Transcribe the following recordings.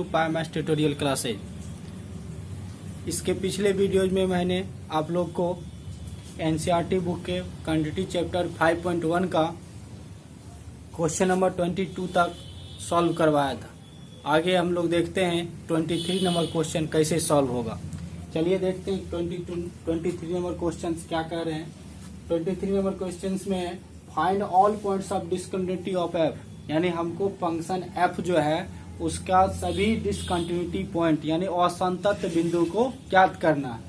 To pi maths tutorial classes. इसके पिछले videos में मैंने आप लोग को एनसीईआरटी बुक के क्वांटिटी चैप्टर 5.1 का क्वेश्चन नंबर 22 तक सॉल्व करवाया था। आगे हम लोग देखते हैं 23 नंबर क्वेश्चन कैसे सॉल्व होगा। चलिए देखते हैं 23 नंबर क्वेश्चन क्या कह रहे हैं। 23 नंबर क्वेश्चन में है find all points of discontinuity of F, यानी हमको फंक्शन एफ जो है उसका सभी डिसकंटिन्यूटी पॉइंट यानी असंतत बिंदु को ज्ञात करना है।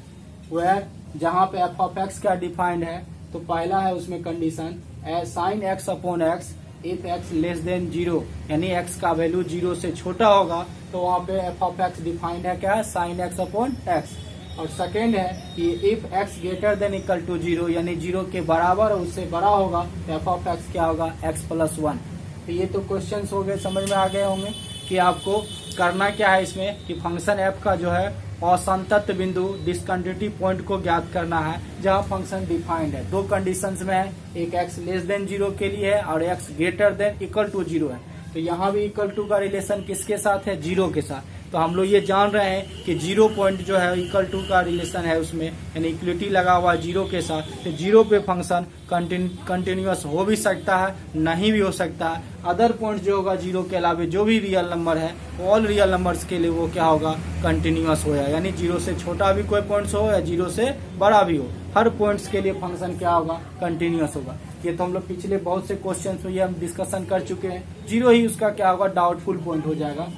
वह जहाँ पे एफ ऑफ एक्स क्या डिफाइंड है, तो पहला है उसमें condition sign x upon x if x less than 0, यानी एक्स का वैल्यू 0 से छोटा होगा तो वहाँ पे एफ ऑफ एक्स डिफाइंड है क्या है, साइन एक्स अपॉन एक्स। और सेकेंड है कि if x greater than equal to 0, यानी 0 के बराबर और उससे बड़ा होगा तो एफ ऑफ एक्स क्या होगा, x प्लस 1। तो ये तो क्वेश्चंस हो गए, समझ में आ गए होंगे कि आपको करना क्या है इसमें कि फंक्शन f का जो है असंतत बिंदु डिसकंटिन्यूटी पॉइंट को ज्ञात करना है जहां फंक्शन डिफाइंड है। दो कंडीशंस में है, एक x लेस देन 0 के लिए है और x greater than equal to 0 है। तो यहाँ भी इक्वल टू का रिलेशन किसके साथ है, 0 के साथ। तो हम लोग ये जान रहे हैं कि 0 पॉइंट जो है इक्वल टू का रिलेशन है उसमें, यानी इक्वलिटी लगा हुआ है 0 के साथ। तो 0 पे फंक्शन कंटिन्यूअस हो भी सकता है, नहीं भी हो सकता है। अदर पॉइंट जो होगा 0 के अलावा जो भी रियल नंबर है, ऑल रियल नंबर्स के लिए वो क्या होगा, कंटिन्यूअस होगा। यानी 0 से छोटा भी कोई पॉइंट्स हो या 0 से बड़ा भी हो, हर पॉइंट्स के लिए फंक्शन क्या होगा, कंटिन्यूअस होगा। ये तो हम लोग पिछले बहुत से क्वेश्चन में ये हम डिस्कशन कर चुके हैं। 0 ही उसका क्या होगा, डाउटफुल पॉइंट हो जाएगा।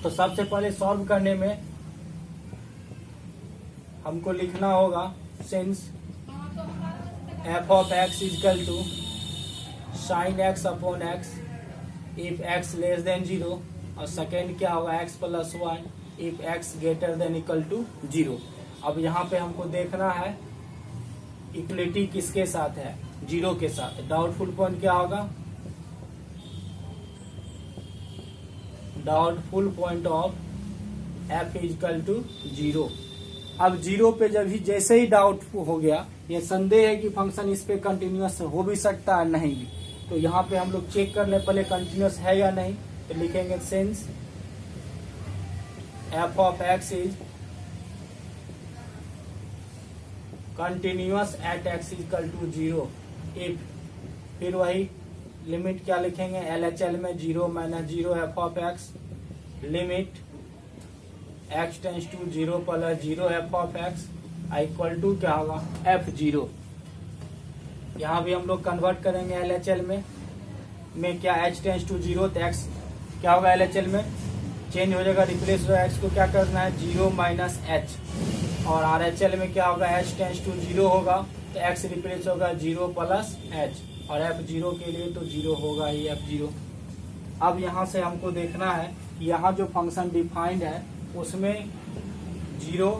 तो सबसे पहले सॉल्व करने में हमको लिखना होगा since f of x equal to sine x upon x if x less than 0, और सेकेंड क्या होगा x plus 1 if x greater than equal to 0। अब यहाँ पे हमको देखना है इक्वलिटी किसके साथ है, 0 के साथ। डाउटफुल पॉइंट क्या होगा, doubtful point of f equal to 0। अब 0 पे जब ही जैसे ही डाउट हो गया, ये संदेह है कि फंक्शन इस पे कंटिन्यूअस हो भी सकता है नहीं भी, तो यहाँ पे हम लोग चेक कर ले पहले कंटिन्यूअस है या नहीं। तो लिखेंगे since f of x is continuous at x equal to 0 if, फिर वही लिमिट क्या लिखेंगे, LHL में 0 minus 0 f of x limit x tends to 0 plus 0 f of x equal to क्या होगा, f0। यहाँ भी हम लोग कन्वर्ट करेंगे LHL में क्या h टेंस टू 0, तो x क्या होगा LHL में चेंज हो जाएगा, रिप्लेस हो x को क्या करना है 0 माइनस h, और RHL में क्या होगा h टेंस टू 0 होगा तो x रिप्लेस होगा 0 प्लस h, और f0 के लिए तो 0 होगा ही f0। अब यहाँ से हमको देखना है यहाँ जो फंक्शन डिफाइंड है उसमें 0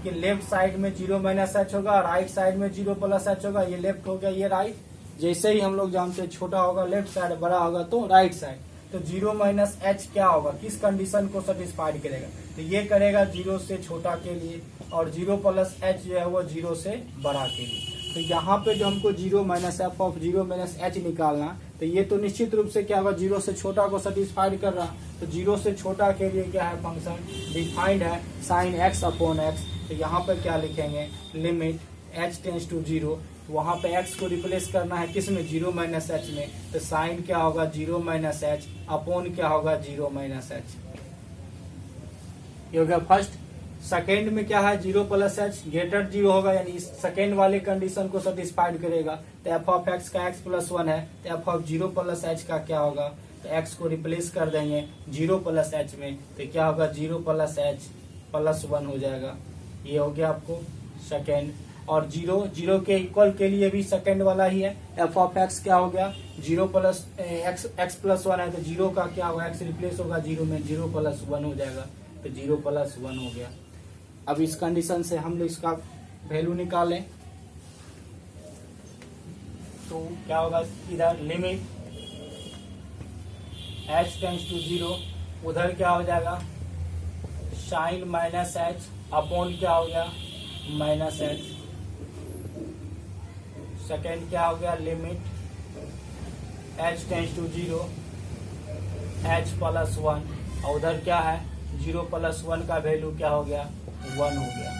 के लेफ्ट साइड में 0 माइनस h होगा, राइट साइड में 0 प्लस h होगा। ये लेफ्ट हो गया, ये राइट। जैसे ही हम लोग जानते हैं छोटा होगा लेफ्ट साइड, बड़ा होगा तो राइट साइड। तो 0 माइनस h क्या होगा, किस कंडीशन को सेटिस्फाइड करेगा, तो ये करेगा 0 से छोटा के लिए, और 0 प्लस h जो है वो 0 से बड़ा के लिए। तो यहाँ पे जो हमको 0 minus F of 0 minus h निकालना, तो ये तो निश्चित रूप से क्या होगा, 0 से छोटा को सेटिस्फाइड कर रहा। तो 0 से छोटा के लिए क्या है, फंक्शन डिफाइंड है साइन x अपॉन x। तो यहाँ पे क्या लिखेंगे, लिमिट h टेंस टू 0, वहां पे x को रिप्लेस करना है किसमें, 0 माइनस h में। तो साइन क्या होगा 0 माइनस h अपॉन क्या होगा 0 माइनस h। ये हो गया फर्स्ट। सेकेंड में क्या है, 0 प्लस h ग्रेटर 0 होगा, यानी इस सेकेंड वाले कंडीशन को सेटिस्फाइड करेगा। तो एफ ऑफ एक्स का x प्लस 1 है, तो एफ ऑफ 0 प्लस h का क्या होगा, तो x को रिप्लेस कर देंगे 0 प्लस h में, तो क्या होगा 0 प्लस h प्लस 1 हो जाएगा। ये हो गया आपको सेकेंड। और 0 के इक्वल के लिए भी सेकेंड वाला ही है, एफ ऑफ एक्स क्या हो गया 0 प्लस x प्लस 1 है, तो 0 का क्या होगा, x रिप्लेस होगा 0 में, 0 प्लस 1 हो जाएगा, तो 0 प्लस 1 हो गया। अब इस कंडीशन से हम लोग इसका वैल्यू निकालें तो क्या होगा, इधर लिमिट h टेंस टू 0, उधर क्या हो जाएगा साइन माइनस h अपॉन क्या हो गया माइनस h। सेकेंड क्या हो गया, limit h tends to 0 h plus 1 और उधर क्या है 0 + 1 का वैल्यू क्या हो गया 1 हो गया।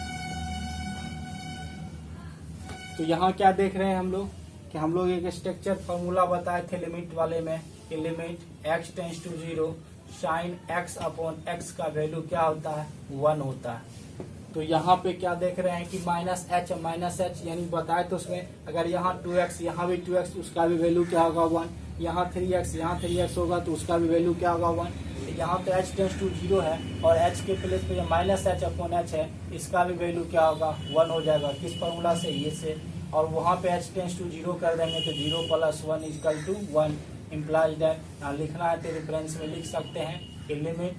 तो यहाँ क्या देख रहे हैं हम लोग कि हम लोग एक स्ट्रक्चर फॉर्मूला बताए थे लिमिट वाले में कि limit x tends to 0 sine x upon x का वैल्यू क्या होता है 1 होता है। तो यहाँ पे क्या देख रहे हैं कि -h यानी बताए तो उसमें अगर यहाँ 2x यहाँ भी 2x उसका भी वैल्यू क्या होगा 1, यहाँ 3x यहाँ 3x होगा तो उसका भी वैल्यू क्या होगा 1। यहाँ पे h टेंड्स टू 0 है और h के प्लेस पे -h अपॉन h है, इसका भी वैल्यू क्या होगा 1 हो जाएगा। किस फॉर्मूला से ये से, और वहाँ पे h टेंड्स टू 0 कर देंगे तो 0 + 1 = 1 इम्प्लाइज दैट। यहाँ लिखना है तो रेफरेंस में लिख सकते हैं कि limit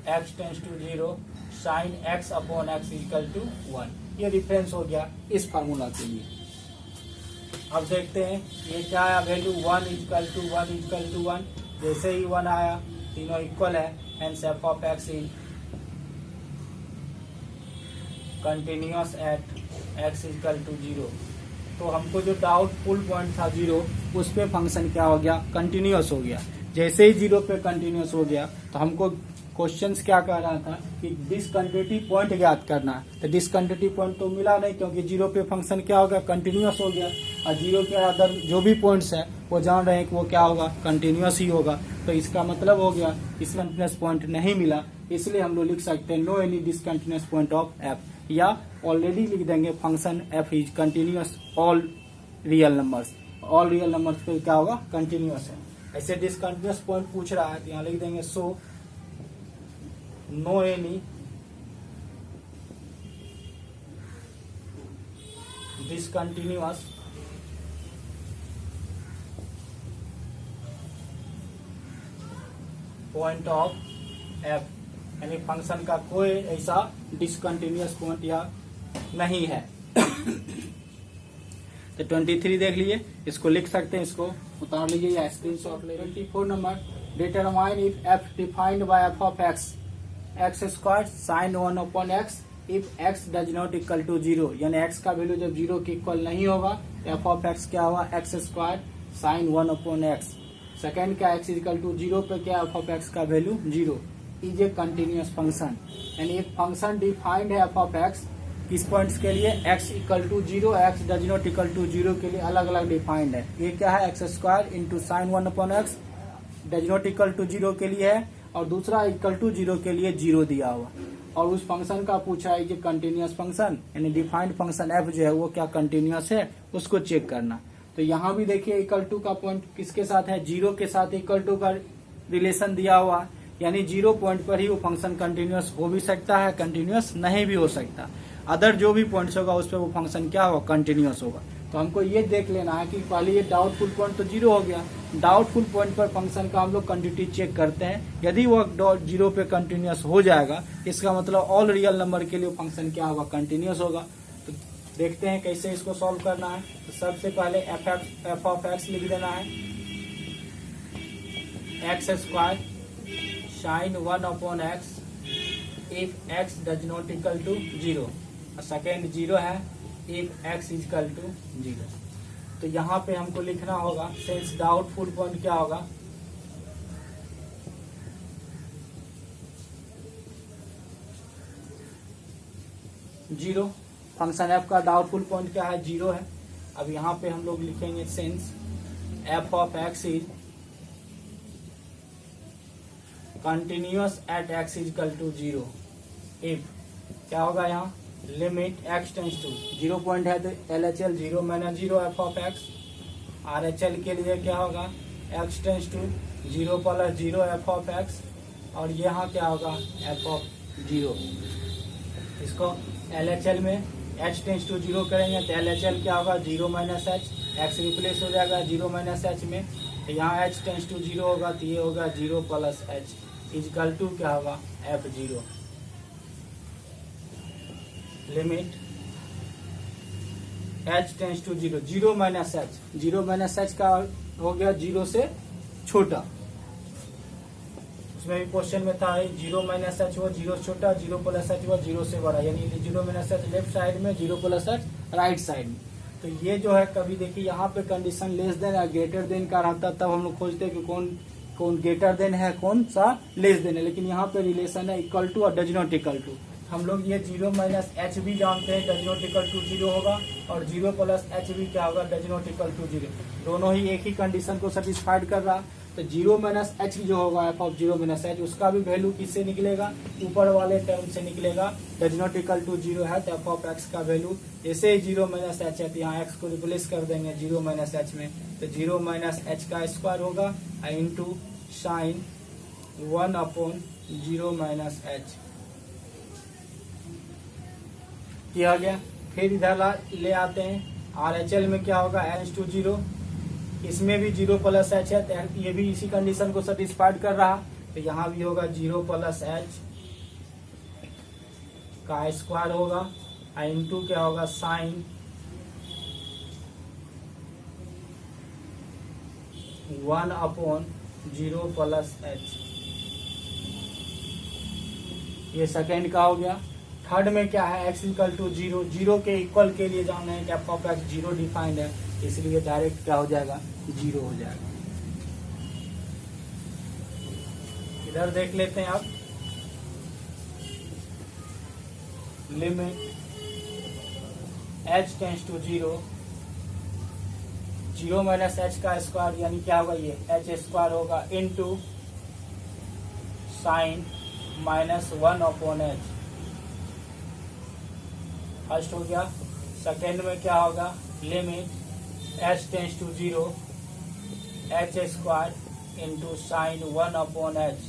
x tends to 0 sine x upon x = 1। ये रेफरेंस हो गया इस फार्मूला के लिए। अब देखते हैं ये क्या आया वैल्यू 1 = 1 जैसे ही 1 आया तीनों इक्वल है, hence f(x) is continuous at x = 0। तो हमको जो डाउटफुल पॉइंट था 0 उस पे फंक्शन क्या हो गया कंटिन्यूअस हो गया। जैसे ही 0 पे कंटिन्यूअस हो गया तो हमको क्वेश्चंस क्या कह रहा था कि डिसकंटिन्यूटी पॉइंट ज्ञात करना है। तो डिसकंटिन्यूटी पॉइंट तो मिला नहीं क्योंकि 0 पे फंक्शन क्या हो गया कंटिन्यूअस हो गया, और 0 के अदर जो भी पॉइंट्स है वो जान रहे हैं कि वो क्या होगा कंटिन्यूअस ही होगा। तो इसका मतलब हो गया डिसकंटिन्यूअस पॉइंट नहीं मिला, इसलिए हम लोग लिख सकते हैं no any discontinuous point of f, या ऑलरेडी लिख देंगे function f is continuous all real numbers. All real numbers पे क्या होगा कंटिन्यूअस है। ऐसे डिसकंटिन्यूअस पॉइंट पूछ रहा है तो यहाँ लिख देंगे so no any discontinuous point of f, यानी फंक्शन का कोई ऐसा डिसकंटिन्यूअस पॉइंट या नहीं है। तो 23 देख लीजिए, इसको लिख सकते हैं, इसको उतार लीजिए या स्क्रीनशॉट ले। 24 number determine if f defined by f(x) x² sin 1 upon x if x does not equal to 0, यानी x का वैल्यू जब 0 के इक्वल नहीं होगा तो f(x) क्या होगा x² sin 1 upon x। Second क्या x = 0 पे क्या f(x) का value 0 is a continuous function, यानी एक फंक्शन डिफाइंड है f(x) किस पॉइंट्स के लिए x = 0 x does not equal to 0 के लिए अलग अलग डिफाइंड है। ये क्या है x² × sin 1 upon x does not equal to 0 के लिए है, और दूसरा इक्वल टू 0 के लिए 0 दिया हुआ, और उस फंक्शन का पूछा है कि कंटिन्यूअस फंक्शन यानी डिफाइंड फंक्शन f जो है वो क्या कंटिन्यूअस है उसको चेक करना। तो यहाँ भी देखिए इक्वल टू का पॉइंट किसके साथ है 0 के साथ इक्वल टू का रिलेशन दिया हुआ, यानी 0 पॉइंट पर ही वो फंक्शन कंटिन्यूअस हो भी सकता है कंटिन्यूअस नहीं भी हो सकता, अदर जो भी पॉइंट्स होगा उस पर वो फंक्शन क्या होगा कंटिन्यूअस होगा। तो हमको ये देख लेना है कि पहले ये डाउटफुल पॉइंट तो 0 हो गया, डाउटफुल पॉइंट पर फंक्शन का हम लोग कंटिन्यूटी चेक करते हैं, यदि वो 0 पे कंटिन्यूअस हो जाएगा इसका मतलब ऑल रियल नंबर के लिए फंक्शन क्या होगा कंटिन्यूअस होगा। तो देखते हैं कैसे इसको सॉल्व करना है। तो सबसे पहले f(x) लिख देना है x² sin 1 upon x if x does not equal to 0, और सेकेंड 0 है इफ x इक्वल टू 0। तो यहाँ पे हमको लिखना होगा सिंस डाउटफुल पॉइंट क्या होगा जीरो, फंक्शन f का डाउटफुल पॉइंट क्या है 0 है। अब यहाँ पे हम लोग लिखेंगे since f(x) is continuous at x equal to 0 if क्या होगा यहाँ limit x tends to 0 point है तो LHL 0 - 0 f(x), RHL के लिए क्या होगा x टेंड्स टू 0 + 0 f(x), और यहाँ क्या होगा f(0). इसको LHL में h टेंड्स टू 0 करेंगे तो LHL क्या होगा 0 - h, x रिप्लेस हो जाएगा 0 - h में, तो यहाँ h टेंड्स टू 0 होगा तो ये होगा 0 + h इक्वल टू क्या होगा f(0). Limit h tends to 0 0 - h, 0 - h का हो गया 0 से छोटा, उसमें भी क्वेश्चन में था 0 - h वो 0 से छोटा, 0 + h वो 0 से बड़ा, यानी 0 - h लेफ्ट साइड में 0 + h राइट साइड में। तो ये जो है कभी देखिए यहाँ पे कंडीशन लेस देन या ग्रेटर देन का रहता तब हम लोग खोजते कि कौन कौन ग्रेटर देन है, कौन सा लेस देन है, लेकिन यहाँ पे रिलेशन है इक्वल टू और डज नॉट इक्वल टू। हम लोग ये 0 माइनस एच भी जानते हैं, डज नॉट इक्वल टू 0 होगा, और 0 प्लस एच भी क्या होगा, डज नॉट इक्वल टू 0। दोनों ही एक ही कंडीशन को सेटिस्फाइड कर रहा। तो 0 माइनस एच जो होगा एफ ऑफ 0 माइनस एच, उसका भी वैल्यू किससे निकलेगा, ऊपर वाले टर्म से निकलेगा। डज नॉट इक्वल टू 0 है तो एफ ऑफ एक्स का वैल्यू जैसे ही 0 माइनस एच है तो यहाँ एक्स को रिप्लेस कर देंगे 0 माइनस एच में, तो 0 माइनस एच का स्क्वायर होगा into sine 1 upon 0 minus H किया गया। फिर इधर ले आते हैं, आर एच एल में क्या होगा, एच टू 0, इसमें भी 0 प्लस एच है तो ये भी इसी कंडीशन को सेटिस्फाइड कर रहा, तो यहाँ भी होगा 0 प्लस एच का स्क्वायर होगा इंटू क्या होगा, साइन 1 अपॉन 0 प्लस एच। ये सेकेंड का हो गया। थर्ड में क्या है, एक्स इक्वल टू 0, 0 के इक्वल के लिए जानना है कि एफ ऑफ एक्स 0 डिफाइंड है, इसलिए डायरेक्ट क्या हो जाएगा, 0 हो जाएगा। इधर देख लेते हैं आप, limit h tends to 0, 0 minus h का स्क्वायर यानी क्या होगा, ये एच स्क्वायर होगा into sine minus 1 upon h. First हो गया। सेकेंड में क्या होगा, limit h tends to 0, h square into sine 1 upon h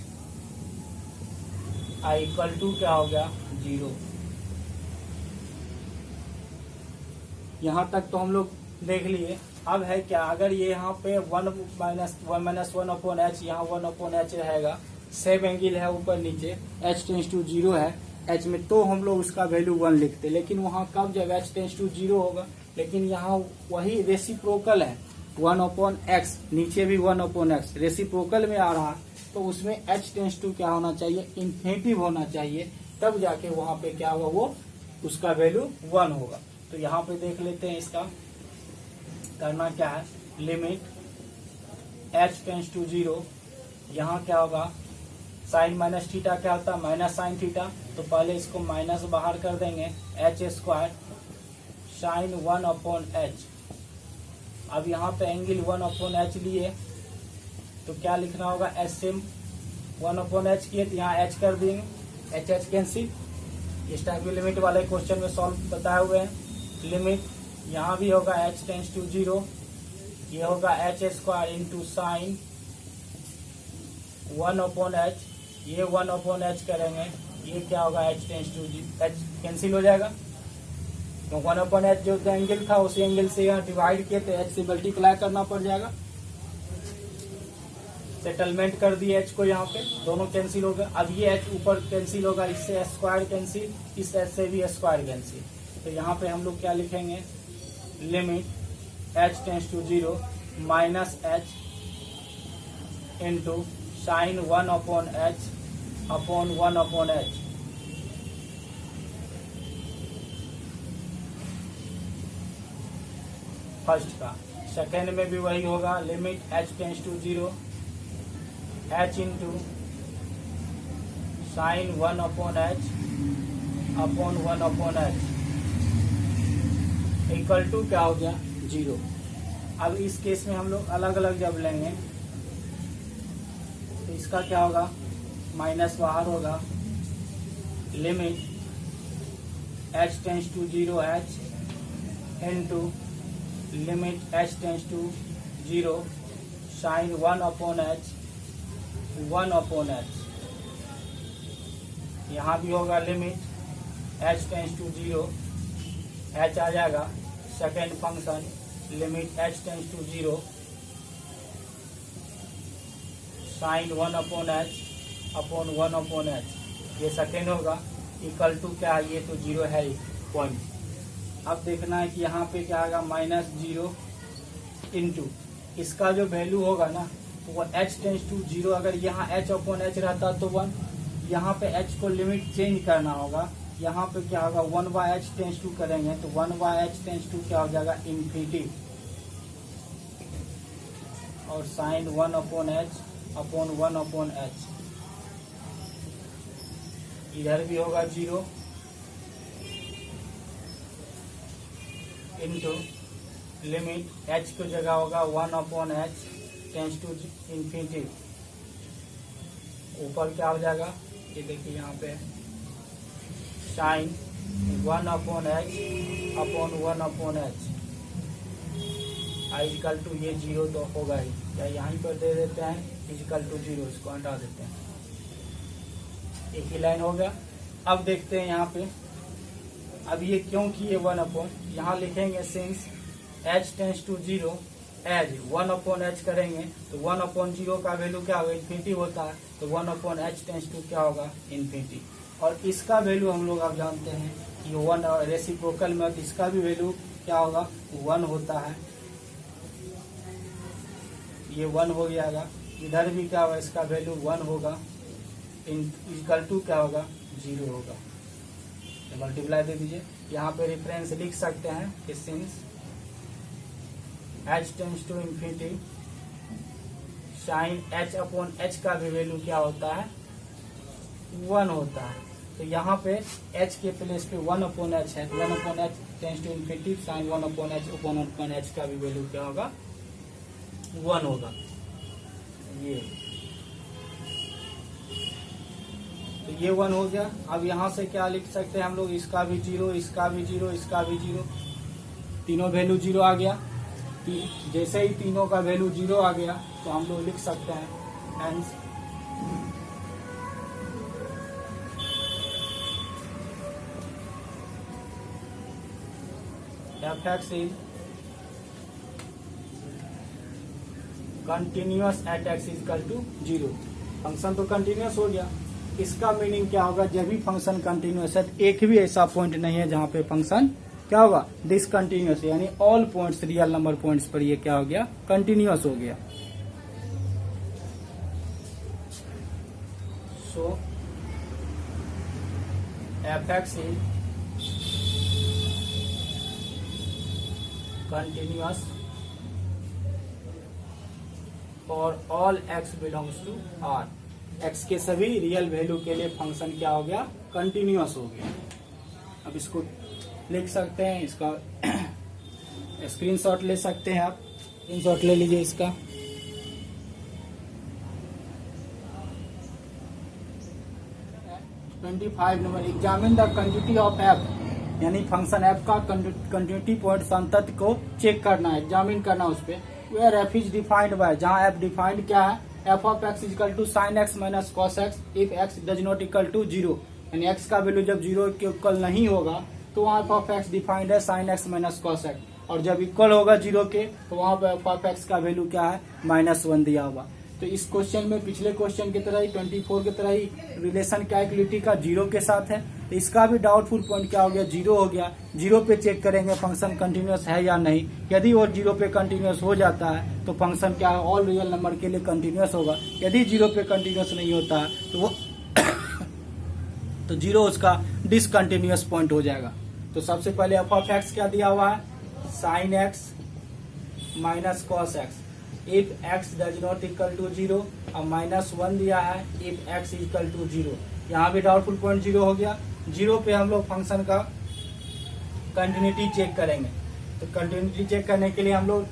आई इक्वल टू क्या हो गया, 0। यहाँ तक तो हम लोग देख लिए। अब है क्या, अगर ये यहाँ पे 1 माइनस 1 अपॉन एच, यहाँ 1 अपॉन एच रहेगा, सेम एंगल है ऊपर नीचे, h टेंस टू 0 है h में, तो हम लोग उसका वैल्यू 1 लिखते, लेकिन वहाँ कब जब h टेंस टू 0 होगा, लेकिन यहाँ वही रेसिप्रोकल है 1 अपॉन एक्स, नीचे भी 1 अपॉन एक्स रेसिप्रोकल में आ रहा, तो उसमें h टेंस टू क्या होना चाहिए, इन्फिनिटिव होना चाहिए, तब जाके वहाँ पे क्या होगा, वो उसका वैल्यू 1 होगा। तो यहाँ पे देख लेते हैं, इसका करना क्या है, लिमिट h टेंस टू 0, यहाँ क्या होगा, साइन माइनस थीटा क्या होता है, माइनस साइन थीटा, तो पहले इसको माइनस बाहर कर देंगे, H square sine 1 upon H. अब यहाँ पे एंगल 1 अपॉन एच लिए तो क्या लिखना होगा, एच से 1 अपॉन एच किए तो यहाँ एच कर देंगे, एच एच कैंसिल। इस टाइप के लिमिट वाले क्वेश्चन में सॉल्व बताए हुए हैं। लिमिट यहाँ भी होगा एच टेंस टू 0, ये होगा h square into sine 1 upon h, ये 1 अपॉन एच करेंगे, ये क्या होगा, h tends to h cancel हो जाएगा, तो 1 अपॉन एच जो एंगल था उसी एंगल से यहाँ डिवाइड किए तो एच से मल्टीप्लाई करना पड़ जाएगा। सेटलमेंट कर दिए एच को, यहाँ पे दोनों कैंसिल हो गए। अब ये एच ऊपर कैंसिल होगा, इससे स्क्वायर कैंसिल, इस एच से भी स्क्वायर कैंसिल, तो यहाँ पे हम लोग क्या लिखेंगे, limit h tends to 0 minus h into sine 1 upon h upon 1 upon h. First का। सेकेंड में भी वही होगा, limit h tends to 0, h into sine 1 upon h upon 1 upon h equal to क्या हो गया, 0। अब इस केस में हम लोग अलग अलग जब लेंगे तो इसका क्या होगा, माइनस बाहर होगा, limit h tends to 0 h into limit h tends to 0 sine 1 upon h 1 upon h. यहाँ भी होगा limit h tends to 0, h आ जाएगा, second function limit h tends to 0 sine 1 upon h upon 1 upon h, ये second होगा, equal to क्या है, ये तो 0 है पॉइंट। अब देखना है कि यहाँ पे क्या आएगा, -0 इंटू इसका जो वैल्यू होगा ना, तो वो h टेंस टू 0, अगर यहाँ h अपॉन एच रहता तो 1, यहाँ पे h को लिमिट चेंज करना होगा, यहाँ पे क्या होगा 1/h टेंस टू करेंगे तो 1/h टेंस टू क्या हो जाएगा, इन्फिनिटी, और sine 1 upon h upon 1 upon h, इधर भी होगा 0 इंटू लिमिट एच की जगह होगा 1 upon h tends to infinity, ऊपर क्या हो जाएगा ये देखिए यहाँ पे sine 1 upon h upon 1 upon h equal to ये 0 तो होगा ही, या यहीं पर दे देते हैं इक्वल टू 0, इसको हटा देते हैं, एक ही लाइन हो गया। अब देखते हैं यहाँ पे, अब ये क्यों किए 1 अपॉन, यहाँ लिखेंगे since h tends to 0 as 1 upon h करेंगे तो 1 अपॉन 0 का वैल्यू क्या होगा, इन्फिनिटी होता है, तो 1 अपॉन एच टेंस टू क्या होगा, इन्फिनिटी। और इसका वैल्यू हम लोग अब जानते हैं कि 1 रेसिप्रोकल में, तो इसका भी वैल्यू क्या होगा 1 होता है, ये 1 हो गया, इधर भी क्या होगा इसका वैल्यू 1 होगा, इक्वल टू क्या होगा 0 होगा, तो मल्टीप्लाई दे दीजिए। यहाँ पे रेफरेंस लिख सकते हैं कि since h tends to infinity sine h upon h का भी वैल्यू क्या होता है 1 होता है, तो यहाँ पे h के प्लेस पे 1 अपॉन h है, 1 upon h tends to infinity sine 1 upon h upon h का भी वैल्यू क्या होगा 1 होगा, ये तो ये 1 हो गया। अब यहाँ से क्या लिख सकते हैं हम लोग, इसका भी 0, इसका भी 0, इसका भी 0, तीनों वैल्यू 0 आ गया। जैसे ही तीनों का वैल्यू 0 आ गया तो हम लोग लिख सकते हैं hence f(x) is continuous at x equal to 0। Function तो कंटिन्यूअस हो गया, इसका मीनिंग क्या होगा, जब भी फंक्शन कंटिन्यूअस है, एक भी ऐसा पॉइंट नहीं है जहां पे फंक्शन क्या होगा डिसकंटिन्यूअस, यानी all points real number points पर ये क्या हो गया कंटिन्यूअस हो गया। So f(x) is continuous for all x belongs to R, x के सभी रियल वैल्यू के लिए फंक्शन क्या हो गया कंटिन्यूअस हो गया। अब इसको लिख सकते हैं, इसका स्क्रीनशॉट ले सकते हैं आप, स्क्रीनशॉट ले लीजिए इसका। Number examine the continuity of f, यानी फंक्शन f का कंटिन्यूटी पॉइंट संतत को चेक करना है, एग्जामिन करना उस पर। Where f is defined by, जहां f डिफाइंड क्या है, f of x equal to sine x minus cos x if x does not equal to 0, यानी x का वैल्यू जब 0 के इक्वल नहीं होगा तो वहाँ f ऑफ x डिफाइंड है sine x minus cos x, और जब इक्वल होगा 0 के तो वहाँ पे f ऑफ x का वैल्यू क्या है -1 दिया हुआ। तो इस क्वेश्चन में पिछले क्वेश्चन की तरह ही 24 की तरह ही रिलेशन कैलकुलिटी का 0 के साथ है, तो इसका भी डाउटफुल पॉइंट क्या हो गया 0 हो गया। 0 पे चेक करेंगे फंक्शन कंटिन्यूअस है या नहीं, यदि वो 0 पे कंटिन्यूअस हो जाता है तो फंक्शन क्या है ऑल रियल नंबर के लिए कंटिन्यूअस होगा, यदि 0 पे कंटिन्यूअस नहीं होता है तो वो तो 0 उसका डिसकंटिन्यूअस पॉइंट हो जाएगा। तो सबसे पहले f ऑफ x क्या दिया हुआ है, sine x minus cos x if x does not equal to 0, और -1 दिया है इफ x इक्वल टू 0। यहाँ भी डाउटफुल पॉइंट 0 हो गया। 0 पे हम लोग फंक्शन का कंटिन्यूटी चेक करेंगे, तो कंटिन्यूटी चेक करने के लिए हम लोग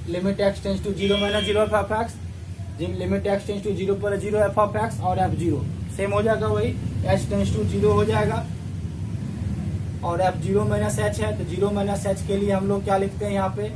limit x tends to 0 minus 0 f x, limit x tends to 0 पर 0 एफ ऑफ x और f0 सेम हो जाएगा, वही h टेंस टू 0 हो जाएगा, और f0 माइनस h है तो 0 माइनस h के लिए हम लोग क्या लिखते हैं यहाँ पे,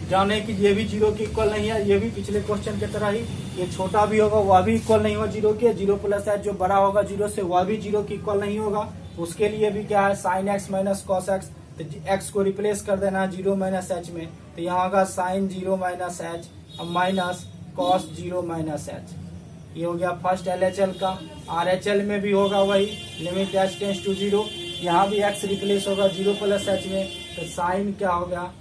जाने कि ये भी 0 के इक्वल नहीं है, ये भी पिछले क्वेश्चन की तरह ही ये छोटा भी होगा वह भी इक्वल नहीं होगा 0 के, 0 प्लस h जो बड़ा होगा 0 से वह भी 0 के इक्वल नहीं होगा, उसके लिए भी क्या है sine x minus cos x, तो x को रिप्लेस कर देना है 0 माइनस h में, तो यहाँ होगा sine 0 minus h minus cos 0 minus h। ये हो गया फर्स्ट LHL का। RHL में भी होगा वही, लिमिट h टेंस टू 0, यहाँ भी x रिप्लेस होगा 0 प्लस h में, तो साइन क्या होगा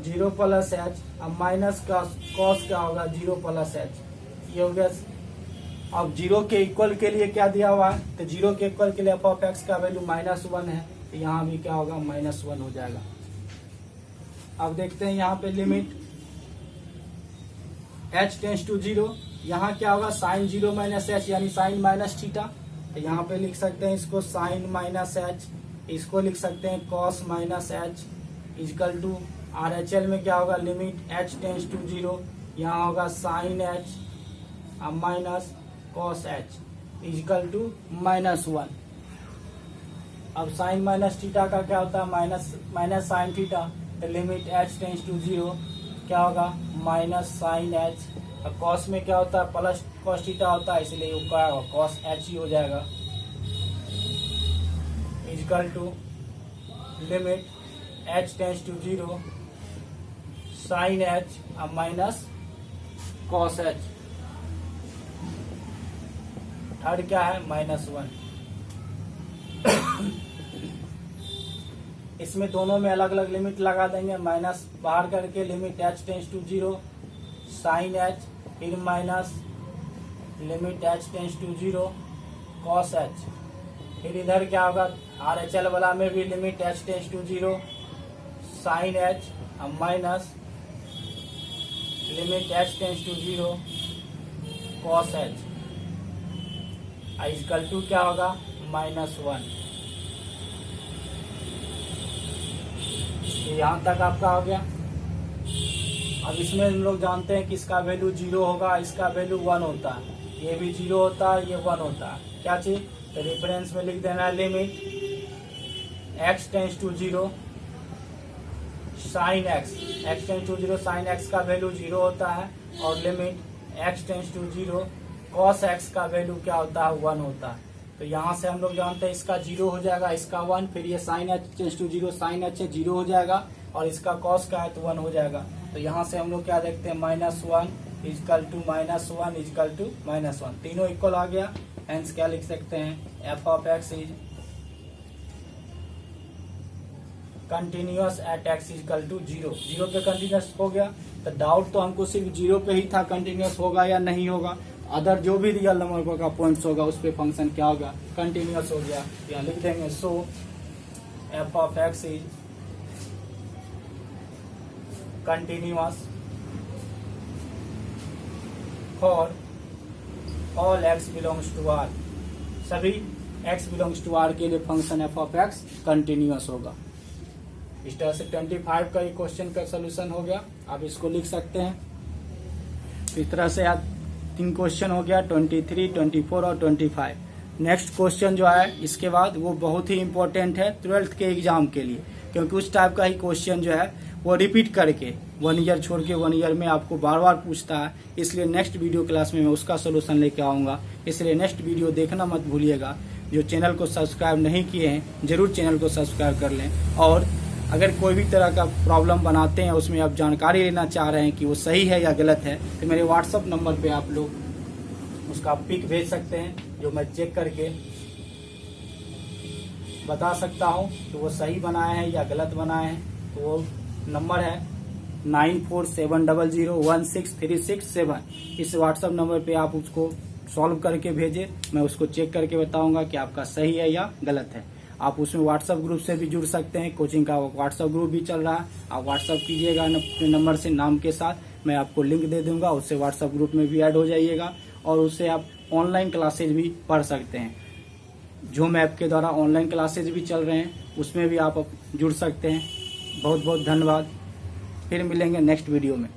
0 प्लस h माइनस का कॉस क्या होगा 0 प्लस h। ये हो गया। अब 0 के इक्वल के लिए क्या दिया हुआ है, तो 0 के इक्वल के लिए f ऑफ x का वैल्यू -1 है, तो यहाँ भी क्या होगा -1 हो जाएगा। अब देखते हैं यहाँ पे लिमिट h टेंस टू 0, यहाँ क्या होगा साइन 0 माइनस एच यानी साइन माइनस थीटा, तो यहाँ पे लिख सकते हैं इसको साइन माइनस एच, इसको लिख सकते हैं cos minus h equal to RHL में क्या होगा लिमिट h टेंस टू 0, यहाँ होगा sine h minus cos H equal to -1। अब साइन माइनस थीटा का क्या होता है माइनस साइन थीटा, तो लिमिट h टेंस टू 0 क्या होगा माइनस साइन एच। अब कॉस में क्या होता है प्लस कॉस थीटा होता है, इसलिए वो क्या होगा कॉस एच ही हो जाएगा equal to limit h tends to 0 sine H अब माइनस कॉस एच। थर्ड क्या है -1। इसमें दोनों में अलग अलग लिमिट लगा देंगे, माइनस बाहर करके limit h tends to 0 sine H, फिर minus limit h tends to 0 cos H, फिर इधर क्या होगा RHL वाला में भी limit h tends to 0 sine H अब minus limit h tends to 0 cos H equal to क्या होगा -1। यहाँ तक आपका हो गया। अब इसमें हम लोग जानते हैं कि इसका वैल्यू 0 होगा, इसका वैल्यू 1 होता है, ये भी 0 होता है, ये 1 होता है। क्या चीज, तो रेफरेंस में लिख देना limit x tends to 0 sine x tends to 0 sine x का वैल्यू 0 होता है, और limit x tends to 0 cos x का वैल्यू क्या होता है 1 होता है। तो यहाँ से हम लोग जानते हैं इसका 0 हो जाएगा, इसका 1, फिर ये sine h tends to 0 sine h है 0 हो जाएगा, और इसका कॉस का है तो 1 हो जाएगा। तो यहाँ से हम लोग क्या देखते हैं -1 इजकल टू -1 इजकल टू -1, तीनों इक्वल आ गया। हेंस क्या लिख सकते हैं f of x is continuous at x is equal to 0, 0 पे कंटिन्यूअस हो गया। तो डाउट तो हमको सिर्फ 0 पे ही था कंटिन्यूअस होगा या नहीं होगा, अदर जो भी रियल नंबर का पॉइंट्स होगा उस पे फंक्शन क्या होगा कंटिन्यूअस हो गया। यहाँ लिख देंगे so f of x is continuous for all x belongs to r, सभी x बिलोंग्स टू r के लिए function f of x continuous होगा। इस तरह से 25 का ये क्वेश्चन का सोल्यूशन हो गया, आप इसको लिख सकते हैं। इस तरह से आप 3 क्वेश्चन हो गया 23, 24 और 25। नेक्स्ट क्वेश्चन जो है इसके बाद वो बहुत ही इंपॉर्टेंट है 12th के एग्जाम के लिए, क्योंकि उस टाइप का ही क्वेश्चन जो है वो रिपीट करके 1 ईयर छोड़ के 1 ईयर में आपको बार बार पूछता है। इसलिए नेक्स्ट वीडियो क्लास में मैं उसका सोल्यूशन लेके आऊँगा, इसलिए नेक्स्ट वीडियो देखना मत भूलिएगा। जो चैनल को सब्सक्राइब नहीं किए हैं जरूर चैनल को सब्सक्राइब कर लें, और अगर कोई भी तरह का प्रॉब्लम बनाते हैं उसमें आप जानकारी लेना चाह रहे हैं कि वो सही है या गलत है, तो मेरे व्हाट्सअप नंबर पे आप लोग उसका पिक भेज सकते हैं, जो मैं चेक करके बता सकता हूं कि वो सही बनाए हैं या गलत बनाए हैं। तो वो नंबर है 9470016367। इस व्हाट्सअप नंबर पे आप उसको सॉल्व करके भेजें, मैं उसको चेक करके बताऊंगा कि आपका सही है या गलत है। आप उसमें व्हाट्सएप ग्रुप से भी जुड़ सकते हैं, कोचिंग का व्हाट्सएप ग्रुप भी चल रहा है, आप व्हाट्सएप कीजिएगा अपने नंबर से नाम के साथ, मैं आपको लिंक दे दूंगा, उससे व्हाट्सएप ग्रुप में भी ऐड हो जाइएगा, और उससे आप ऑनलाइन क्लासेज भी पढ़ सकते हैं। जूम ऐप के द्वारा ऑनलाइन क्लासेज भी चल रहे हैं, उसमें भी आप जुड़ सकते हैं। बहुत बहुत धन्यवाद, फिर मिलेंगे नेक्स्ट वीडियो में।